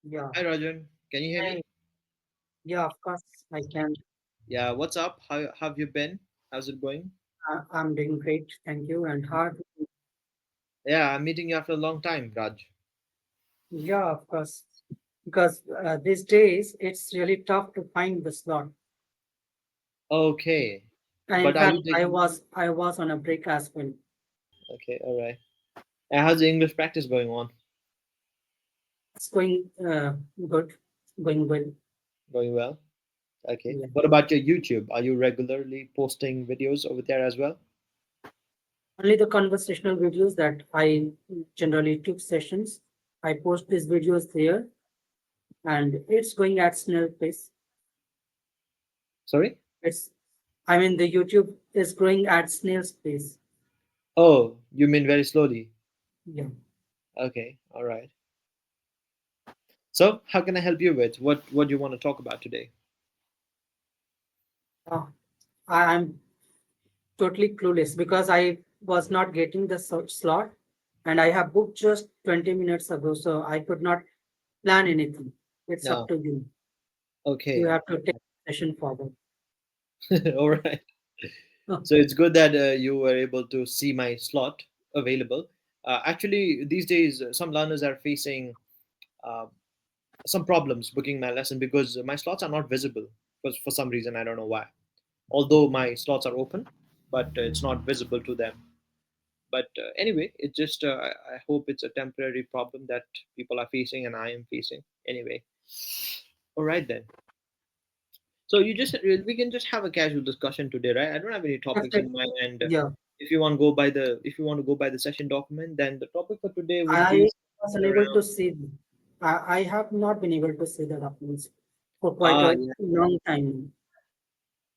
Yeah, Hi Rajan, can you hear me? I, yeah, of course I can. Yeah, what's up? How have you been? How's it going? I'm doing great, thank you. And hard, Yeah, I'm meeting you after a long time, Raj. yeah, of course, because these days it's really tough to find the slot. Okay, And in but are fact, you taking? I was on a break as well. Okay, all right. And how's the English practice going on? It's going good, going well. Going well. Okay. Yeah. What about your YouTube? Are you regularly posting videos over there as well? Only the conversational videos that I generally took sessions. I post these videos there, and it's going at snail pace. Sorry? It's, I mean, the YouTube is growing at snail's pace. Oh, you mean very slowly? Yeah. Okay, all right. So, how can I help you with? What do you want to talk about today? Uh, I'm totally clueless because I was not getting the slot and I have booked just 20 minutes ago, so I could not plan anything. It's up No. to you. You Okay. have to take the session forward. All right. Oh, So it's good that you were able to see my slot available. Actually, these days, some learners are facing uh, some problems booking my lesson because my slots are not visible. Because for some reason, I don't know why. Although my slots are open, but it's not visible to them. But anyway, it just I hope it's a temporary problem that people are facing and I am facing. Anyway, all right then. So you just we can just have a casual discussion today, right? I don't have any topics in definitely. mind, and Yeah. if you want to go by the session document, then the topic for today would be I was something unable around. to see them. I have not been able to see the documents for quite a Yeah. long time.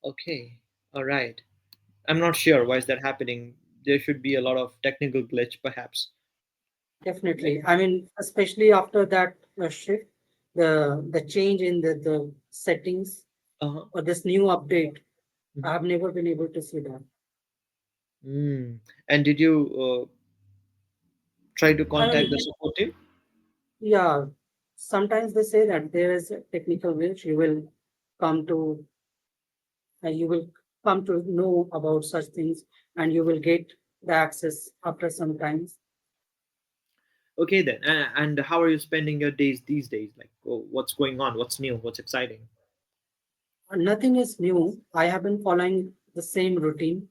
Okay. All right. I'm not sure why is that happening. There should be a lot of technical glitch, perhaps. Right? Definitely. I mean, especially after that shift, the change in the settings Uh huh. or this new update, I Hmm. have never been able to see that. Mm. And did you try to I contact the mean, support team? yeah, sometimes they say that there is a technical glitch. Come to you will come to know about such things, and you will get the access after some times. Okay then. And how are you spending your days these days? Like, oh, what's going on? What's new? What's exciting? Nothing is new. I have been following the same routine,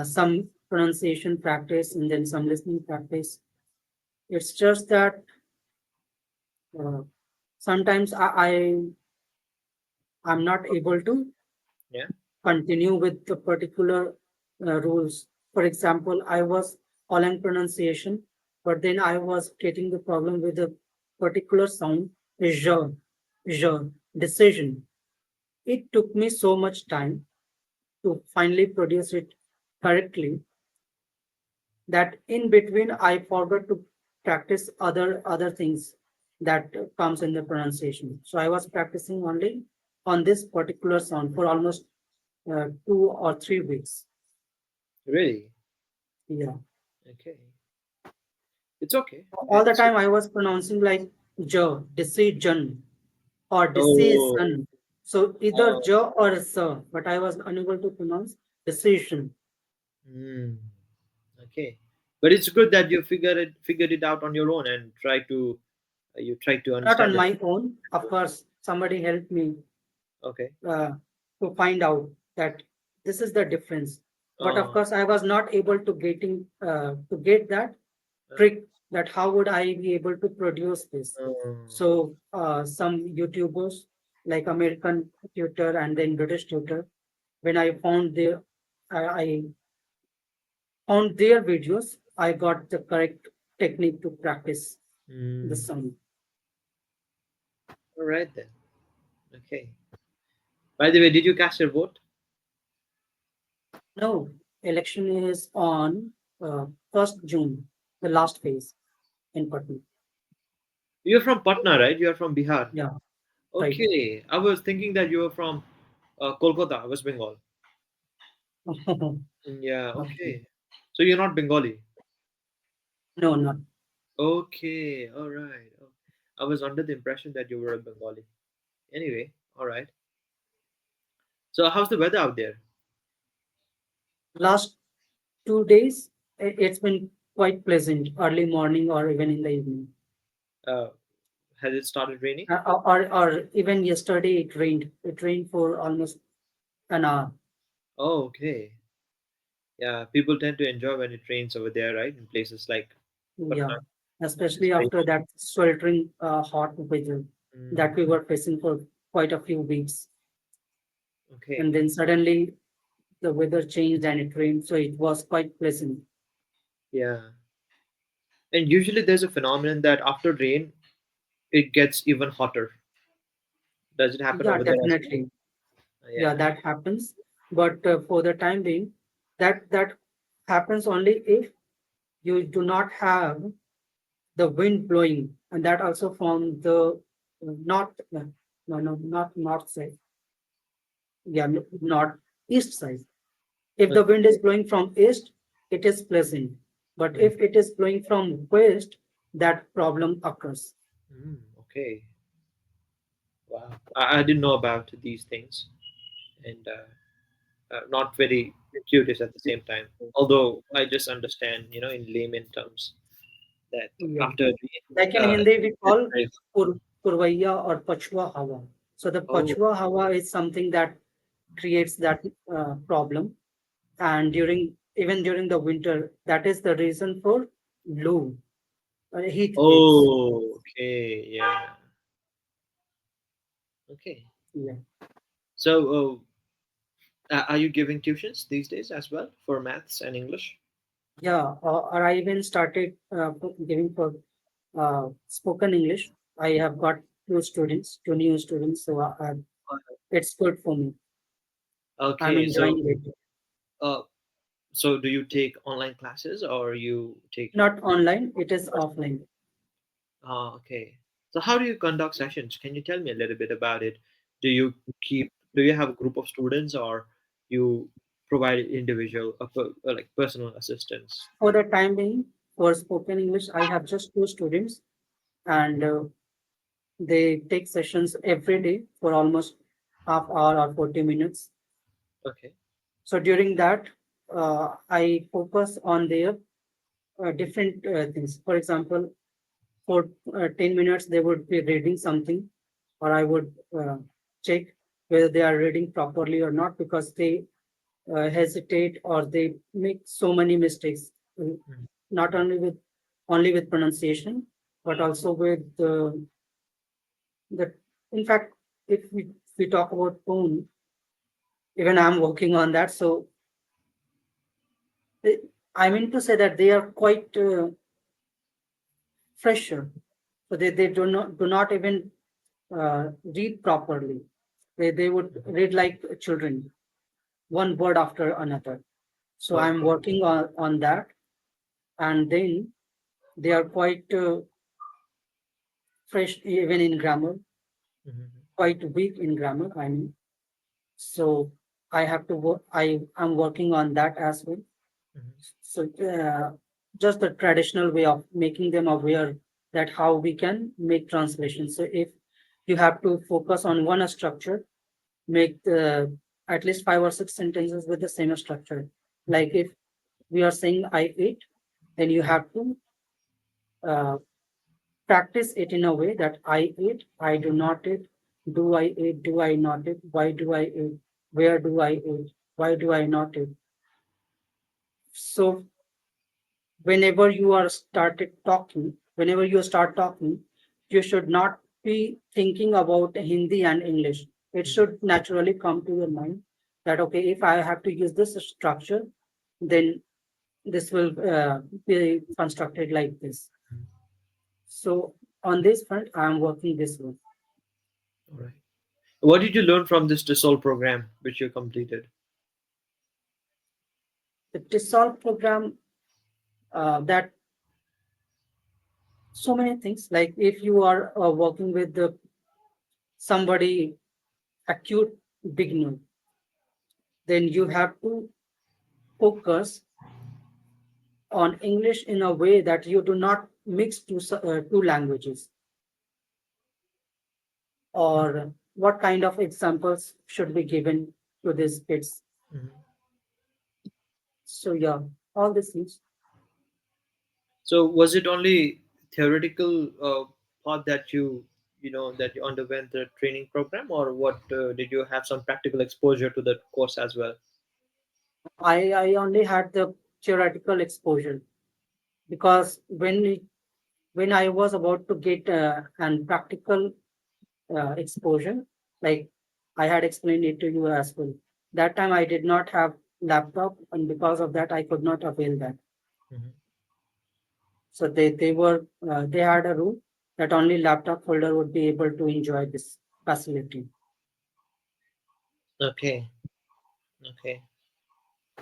some pronunciation practice, and then some listening practice. It's just that uh, sometimes I'm not able to Yeah. continue with the particular rules. For example, I was following pronunciation, but then I was getting the problem with the particular sound, je, je, decision. It took me so much time to finally produce it correctly that in between I forgot to practice other things that comes in the pronunciation. So I was practicing only on this particular sound for almost 2 or 3 weeks. Really? Yeah, Okay. It's okay. all the It's time I was pronouncing like j, decision or oh, decision. So either oh. j or s, but I was unable to pronounce decision. Mm, okay. But it's good that you figured it out on your own and try to Not understand on the. my own, of course. Somebody helped me Okay. uh, to find out that this is the difference. But of Uh, course, I was not able to get that trick that how would I be able to produce this. uh, So some YouTubers like American tutor and then British tutor, when I found their videos, I got the correct technique to practice the mm, sound. all right then. Okay. By the way, did you cast your vote? No, election is on 1st June, the last phase in Patna. You're from Patna, right? You're from Bihar. Yeah, right. Okay. I was thinking that you were from Kolkata, West Bengal. Yeah. Okay. Okay. So you're not Bengali. No, not. Okay. All right. I was under the impression that you were a Bengali. Anyway, all right. So how's the weather out there? Last 2 days, it's been quite pleasant, early morning or even in the evening. Uh, has it started raining? Or even yesterday it rained. It rained for almost an hour. Oh, okay. Yeah, people tend to enjoy when it rains over there, right? In places like Yeah, Patna. It's especially very after that sweltering hot weather mm, that we were facing for quite a few weeks. okay. And then suddenly the weather changed and it rained, so it was quite pleasant. Yeah. And usually there's a phenomenon that after rain it gets even hotter. Does it happen Yeah, over there as well? definitely. Yeah, Yeah. that happens. But for the time being, that happens only if you do not have the wind blowing, and that also from the north, no, not north side. Yeah, not east side. If the Okay. wind is blowing from east, it is pleasant. But Mm, if it is blowing from west, that problem occurs. okay. Wow. I didn't know about these things, and not very curious at the same time. Although I just understand, in layman terms, that Yeah. after rain, Like in Hindi, we it's call very. Purvaiya or Pachwa Hawa. So the Oh, Pachwa Hawa is something that creates that problem. And even during the winter, that is the reason for low heat waves. okay, yeah, okay. Yeah. So, are you giving tuitions these days as well for maths and English? Yeah. Or I even started giving for spoken English. I have got two new students. So it's good for me. I'm Okay, so, enjoying it. uh, so do you take online classes or you take Not online, it in is person? offline. Okay. So how do you conduct sessions? Can you tell me a little bit about it? Do you have a group of students or you provide individual, like personal assistance? For the time being, for spoken English, I have just two students, and they take sessions every day for almost half hour or 40 minutes. Okay. So during that, I focus on their different things. For example, for 10 minutes, they would be reading something, or I would check whether they are reading properly or not, because they hesitate or they make so many mistakes, Mhm. not only with pronunciation, but also with the. In fact, if we talk about tone, even I'm working on that. So eh, I mean to say that they are quite fresher. So they do not even read properly. They would read like children, one word after another. So I'm Okay. working on that, and then they are quite fresh even in grammar, Mhm. quite weak in grammar. I mean, so I have to work. I am working on that as well. Mhm. So just the traditional way of making them aware that how we can make translations. So if you have to focus on one structure, make at least 5 or 6 sentences with the same structure. Mhm. Like if we are saying I ate, then you Mhm. have to uh, practice it in a way that I eat, I do not eat, do I eat, do I not eat, why do I eat, where do I eat, why do I not eat. So whenever you start talking, you should not be thinking about Hindi and English. It Mhm. should naturally come to your mind that, okay, if I have to use this structure, then this will be constructed like this. So on this front, I am working this way. All right. What did you learn from this TESOL program which you completed? The TESOL program, that so many things, like if you are working with somebody acute beginner, then you have to focus on English in a way that you do not mix two languages. or what kind of examples should be given to these kids. Mhm. So yeah, all these things. So was it only theoretical part that that you underwent the training program, or what did you have some practical exposure to the course as well? I only had the theoretical exposure because when I was about to get an practical exposure, like I had explained it to you as well. That time I did not have laptop, and because of that, I could not avail that. Mhm. So they had a rule that only laptop holder would be able to enjoy this facility. Okay, okay.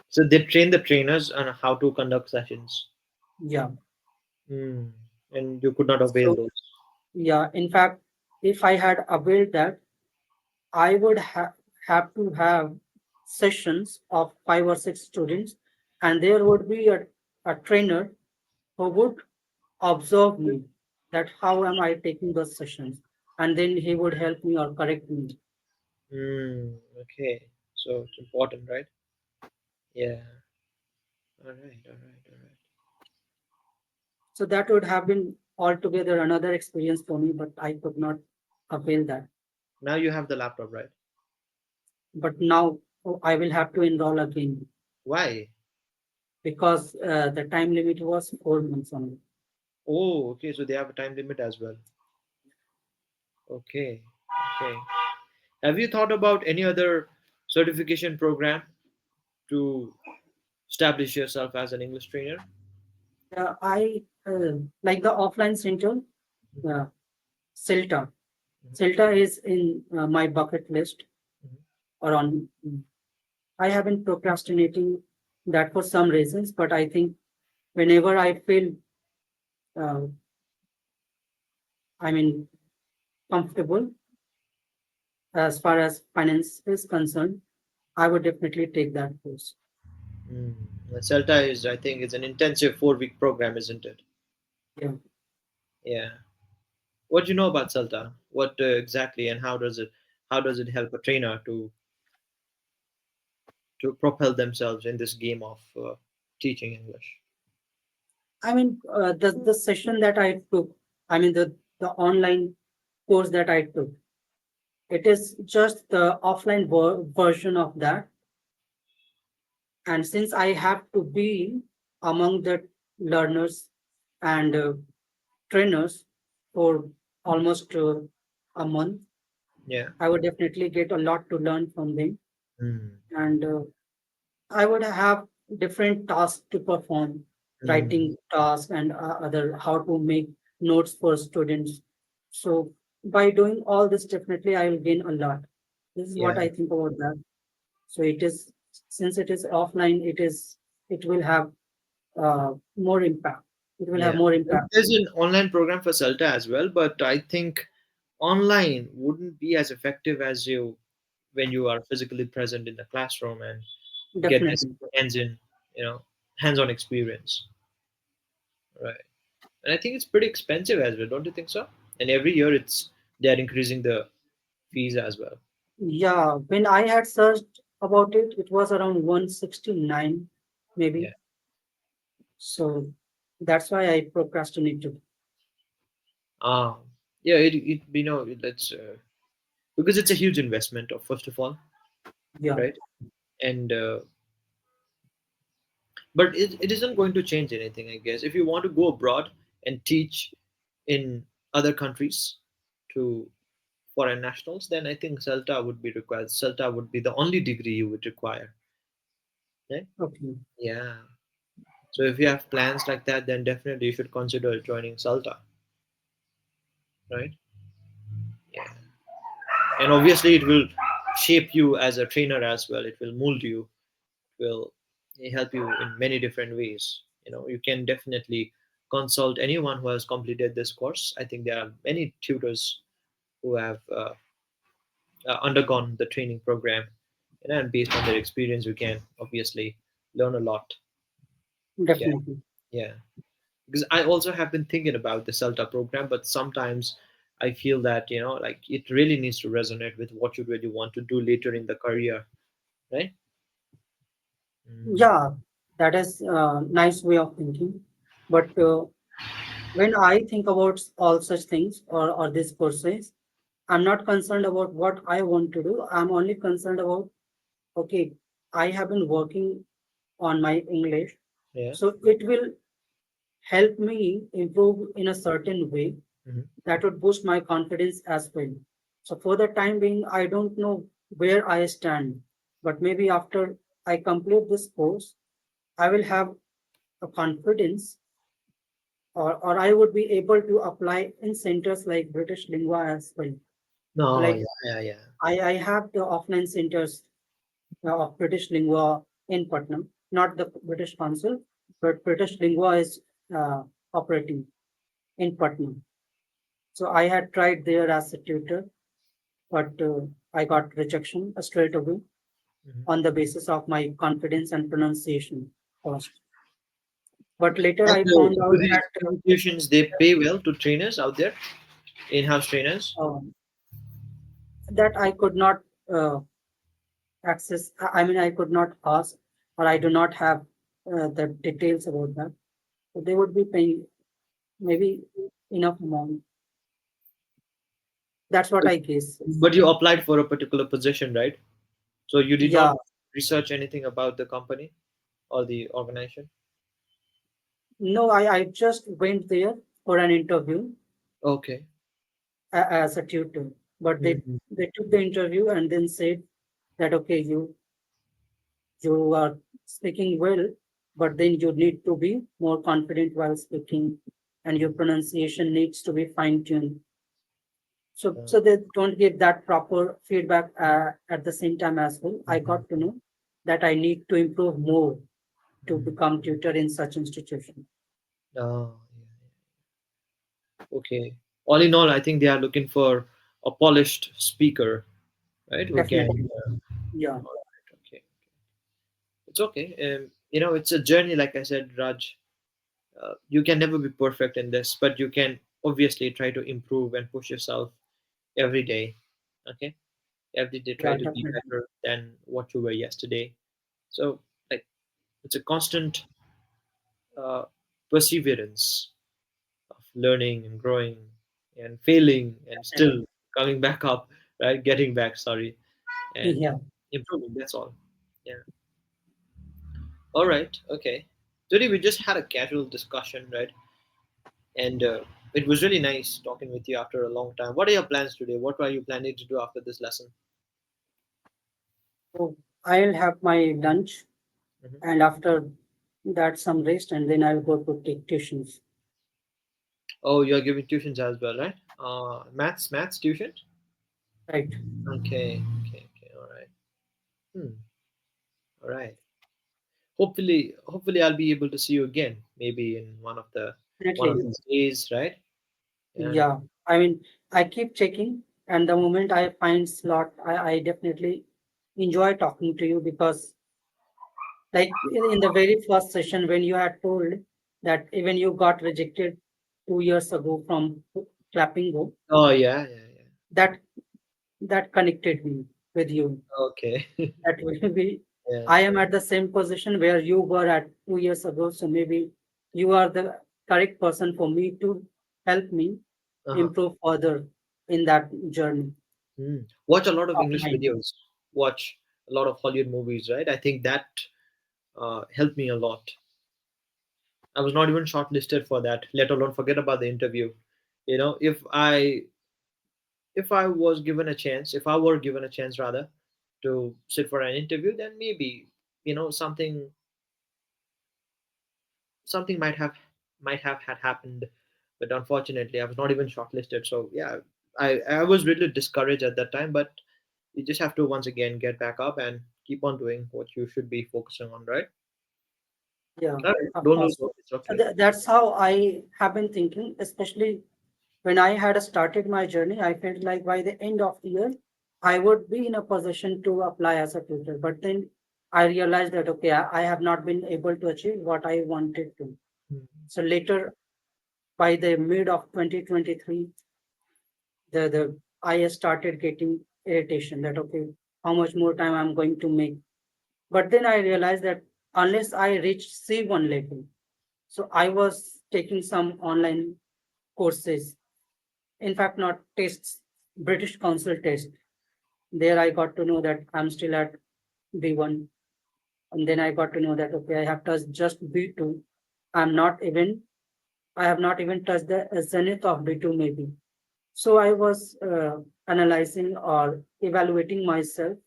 So they train the trainers on how to conduct sessions. Yeah. Hmm. And you could not avail So those. yeah, in fact, if I had availed that, I would have to have sessions of 5 or 6 students, and there would be a trainer who would observe me that how am I taking those sessions, and then he would help me or correct me. Hmm. Okay. So it's important, right? Yeah. All right. All right. All right. So that would have been altogether another experience for me, but I could not avail that. Now you have the laptop, right? But now I will have to enroll again Why? because the time limit was 4 months only. Oh, okay. So they have a time limit as well. Okay. Okay. Have you thought about any other certification program to establish yourself as an English trainer? I like the offline center, uh, CELTA. Mhm. CELTA is in my bucket list Mhm. or on. I have been procrastinating that for some reasons, but I think whenever I feel, uh, I mean, comfortable as far as finance is concerned, I would definitely take that course. Mm. CELTA is, I think, is an intensive 4 week program, isn't it? Yeah. Yeah. What do you know about CELTA? What exactly, and how does it help a trainer to propel themselves in this game of teaching English? I mean, the session that I took, I mean, the online course that I took, it is just the offline version of that. And since I have to be among the learners and trainers for almost a month, Yeah. I would definitely get a lot to learn from them. Mm. And I would have different tasks to perform, Mm. writing tasks and other how to make notes for students. So by doing all this, definitely I will gain a lot. This is what Yeah. I think about that. So it is since it is offline, it will have more impact. It will have Yeah. more impact. There's an online program for CELTA as well, but I think online wouldn't be as effective as you when you are physically present in the classroom and get this Definitely. hands in, you know, hands-on experience, right? And I think it's pretty expensive as well, don't you think so? And every year they're increasing the fees as well. Yeah, when I had searched about it, it was around 169, maybe. Yeah. So that's why I procrastinated. Um. Yeah. It's because it's a huge investment, first of all, Yeah, right? And but it isn't going to change anything, I guess. If you want to go abroad and teach in other countries to foreign nationals, then I think CELTA would be required. CELTA would be the only degree you would require. Right? okay, Yeah. So if you have plans like that, then definitely you should consider joining CELTA, right? Yeah. And obviously, it will shape you as a trainer as well. It will mold you. It will help you in many different ways. You can definitely consult anyone who has completed this course. I think there are many tutors who have undergone the training program, and based on their experience, you can obviously learn a lot. Yeah, definitely. yeah. Because I also have been thinking about the CELTA program, but sometimes I feel that, like it really needs to resonate with what you really want to do later in the career, right? Mm. Yeah, that is a nice way of thinking. But when I think about all such things or this process, I'm not concerned about what I want to do. I'm only concerned about, okay, I have been working on my English, Yeah. so it will help me improve in a certain way Hmm. that would boost my confidence as well. So for the time being, I don't know where I stand, but maybe after I complete this course, I will have a confidence, or I would be able to apply in centers like British Lingua as well. No, Like yeah, yeah, yeah. I have the offline centers of British Lingua in Putnam, not the British Council, but British Lingua is uh, operating in Putnam. So I had tried there as a tutor, but I got rejection straight away Hmm. on the basis of my confidence and pronunciation first. But later And I found do out these that institutions, they pay well to trainers out there, in-house trainers? that I could not access. I mean, I could not ask, or I do not have the details about that. So they would be paying maybe enough amount. That's what But I guess. but you applied for a particular position, right? So you did not Yeah. research anything about the company or the organization? No, I just went there for an interview Okay. as a tutor, but Mhm. they took the interview and then said that okay, you are speaking well, but then you need to be more confident while speaking, and your pronunciation needs to be fine tuned. So they don't give that proper feedback at the same time as well. I Mhm. got to know that I need to improve more to Mhm. become tutor in such institution. Oh, yeah. Okay. All in all, I think they are looking for a polished speaker, right? Who can. Definitely. Yeah, All right. Okay. It's okay. It's a journey, like I said, Raj. You can never be perfect in this, but you can obviously try to improve and push yourself every day. Okay. Every day, try yeah, to be definitely. better than what you were yesterday. So, like, it's a constant uh, perseverance of learning and growing and failing and still Definitely. coming back up, right? Getting back, sorry, and Yeah. improving. That's all. Yeah. All right. Okay. Today we just had a casual discussion, right? And it was really nice talking with you after a long time. What are your plans today? What are you planning to do after this lesson? So I'll have my lunch, Hmm. and after that some rest, and then I'll go to take tuitions. Oh, you're giving tuitions as well, right? Maths tuition. Right. Okay. Okay. Okay. All right. Hmm. All right. Hopefully I'll be able to see you again, maybe in one of Definitely. these days, right? Yeah. Yeah. I mean, I keep checking, and the moment I find slot, I definitely enjoy talking to you because, like in the very first session, when you had told that even you got rejected 2 years ago from clapping go, Oh yeah, yeah, yeah. that that connected me with you. Okay. That will be. Yeah. I am at the same position where you were at 2 years ago, so maybe you are the correct person for me to help me Uh-huh. improve further in that journey Watch a lot of of English mine. videos. Watch a lot of Hollywood movies, right? I think that helped me a lot. I was not even shortlisted for that, let alone forget about the interview. If I was given a chance, if I were given a chance rather to sit for an interview, then maybe something might have had happened, but unfortunately I was not even shortlisted. So yeah, I was really discouraged at that time, but you just have to once again get back up and keep on doing what you should be focusing on, right? Yeah, All right, of don't lose course. hope, it's So okay. that's how I have been thinking, especially when I had started my journey. I felt like by the end of the year, I would be in a position to apply as a tutor. But then I realized that, okay, I have not been able to achieve what I wanted to. Hmm. So later, by the mid of 2023, the I started getting irritation that okay, how much more time I'm going to make. But then I realized that unless I reach C1 level, so I was taking some online courses. In fact, not tests, British Council test. There I got to know that I'm still at B1. And then I got to know that okay, I have touched just B2. I'm not even I have not even touched the zenith of B2 maybe. So I was analyzing or evaluating myself.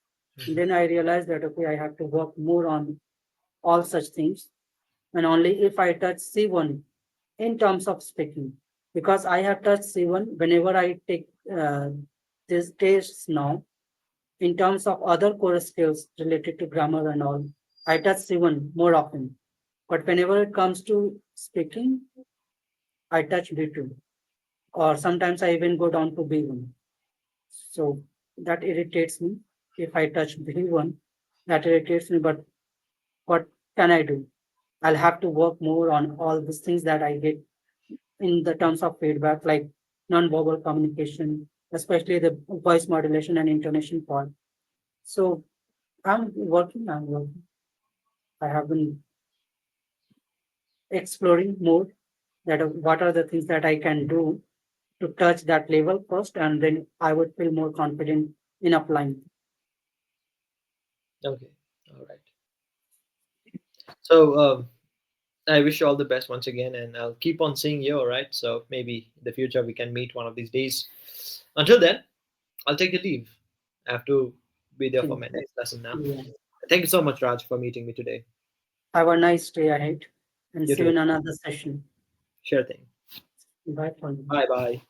And then I realized that okay, I have to work more on all such things. And only if I touch C1 in terms of speaking, because I have touched C1 whenever I take these tests now in terms of other core skills related to grammar and all. I touch C1 more often. But whenever it comes to speaking, I touch B2 or sometimes I even go down to B1. So that irritates me. If I touch B1, that irritates me. But what can I do? I'll have to work more on all these things that I get in the terms of feedback, like non-verbal communication, especially the voice modulation and intonation part. So I'm working. I have been exploring more that what are the things that I can do to touch that level first, and then I would feel more confident in applying. Okay, all right. So I wish you all the best once again, and I'll keep on seeing you. All right. So maybe in the future we can meet one of these days. Until then, I'll take a leave. I have to be there for Okay. my next lesson now. Yeah. Thank you so much, Raj, for meeting me today. Have a nice day ahead and You see you too. in another session. Sure thing. Bye for now. Bye bye.